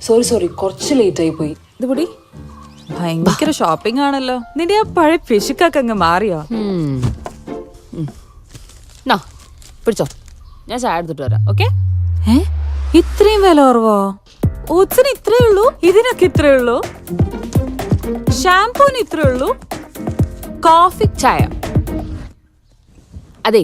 Sorry കുറച്ച് late ആയി പോയി. ഇത് കൂടി ഭയങ്കര ഷോപ്പിംഗ് ആണല്ലോ. നിന്റെ ആ പഴയ പിശുക്കൊക്കെ അങ്ങ് മാറിയോ? പിടിച്ചോ, ഞാൻ ചായ എടുത്തിട്ട് വരാം. ഓക്കെ? ഇത്രയും വില കുറവോ? ഓട്സിന് ഇത്രേ ഉള്ളൂ, ഇതിനൊക്കെ ഇത്രേ ഉള്ളൂ, ഷാംപൂന് ഇത്രേ ഉള്ളൂ, കോഫി ചായ. അതെ,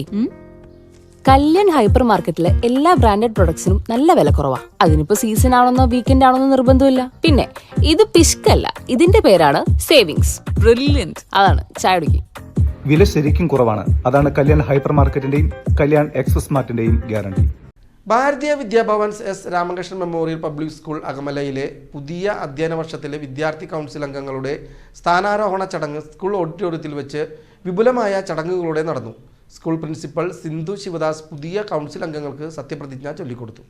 കല്യാൺ ഹൈപ്പർ മാർക്കറ്റിലെ എല്ലാ ബ്രാൻഡഡ് പ്രൊഡക്ട്സിനും നല്ല വില കുറവാ. അതിനിപ്പോ സീസൺ ആണെന്നോ വീക്കെൻഡ് ആണെന്നോ നിർബന്ധമില്ല. പിന്നെ ഇത് പിഷ്കല്ല, ഇതിന്റെ പേരാണ് സേവിങ്സ്. ബ്രില്യന്റ്. അതാണ് ചായ കുടിക്കും. വില ശരിക്കും കുറവാണ്. അതാണ് Kalyan hyper മാർക്കറ്റിന്റെയും Kalyan express മാർട്ടിന്റെയും guarantee. ഭാരതീയ Vidya Bhavans S Ramakrishnan memorial public school അകമലയിലെ പുതിയ അധ്യയന വർഷത്തിലെ വിദ്യാർത്ഥി കൗൺസിൽ അംഗങ്ങളുടെ സ്ഥാനാരോഹണ ചടങ്ങ് സ്കൂൾ ഓഡിറ്റോറിയത്തിൽ വെച്ച് വിപുലമായ ചടങ്ങുകളോടെ നടന്നു. സ്കൂൾ പ്രിൻസിപ്പൽ സിന്ധു ശിവദാസ് പുതിയ കൗൺസിൽ അംഗങ്ങൾക്ക് സത്യപ്രതിജ്ഞ ചൊല്ലിക്കൊടുത്തു.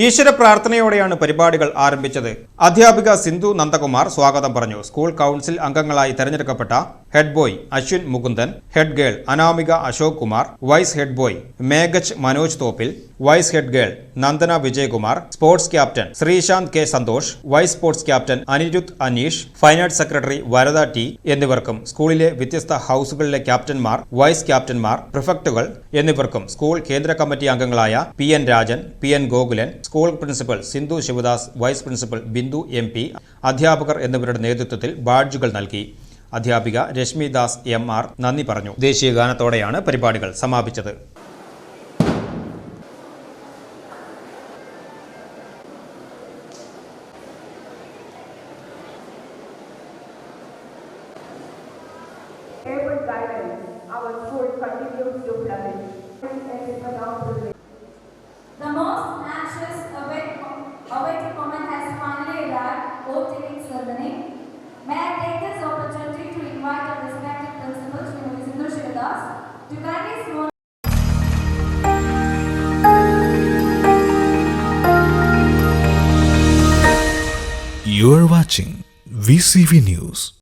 ഈശ്വര പ്രാർത്ഥനയോടെയാണ് പരിപാടികൾ ആരംഭിച്ചത്. അധ്യാപിക സിന്ധു നന്ദകുമാർ സ്വാഗതം പറഞ്ഞു. സ്കൂൾ കൗൺസിൽ അംഗങ്ങളായി തെരഞ്ഞെടുക്കപ്പെട്ട head boy Ashwin Mukundan, head girl Anamika Ashok Kumar, vice head boy മേഘച്ച് Manoj Thoppil, vice head girl Nandana Vijayakumar, sports captain Sreesanth K Santhosh, vice sports captain Anirudh Aneesh, finance secretary Varada T എന്നിവർക്കും സ്കൂളിലെ വ്യത്യസ്ത ഹൌസുകളിലെ ക്യാപ്റ്റന്മാർ, വൈസ് ക്യാപ്റ്റന്മാർ, പ്രിഫക്റ്റുകൾ എന്നിവർക്കും സ്കൂൾ കേന്ദ്ര കമ്മിറ്റി അംഗങ്ങളായ P N Rajan, P N Gokulan, school principal Sindhu Sivadas, vice principal Bindu M P, അധ്യാപകർ എന്നിവരുടെ നേതൃത്വത്തിൽ ബാഡ്ജുകൾ നൽകി. അധ്യാപിക രശ്മി ദാസ് എം ആർ നന്ദി പറഞ്ഞു. ദേശീയ ഗാനത്തോടെയാണ് പരിപാടികൾ സമാപിച്ചത്. The most anxious awaiting moment has finally arrived. Vote-taking ceremony. May I take this opportunity to invite our respected principal, Srimati Sindhu Shivadas, to kindly sworn. You are watching VCV News.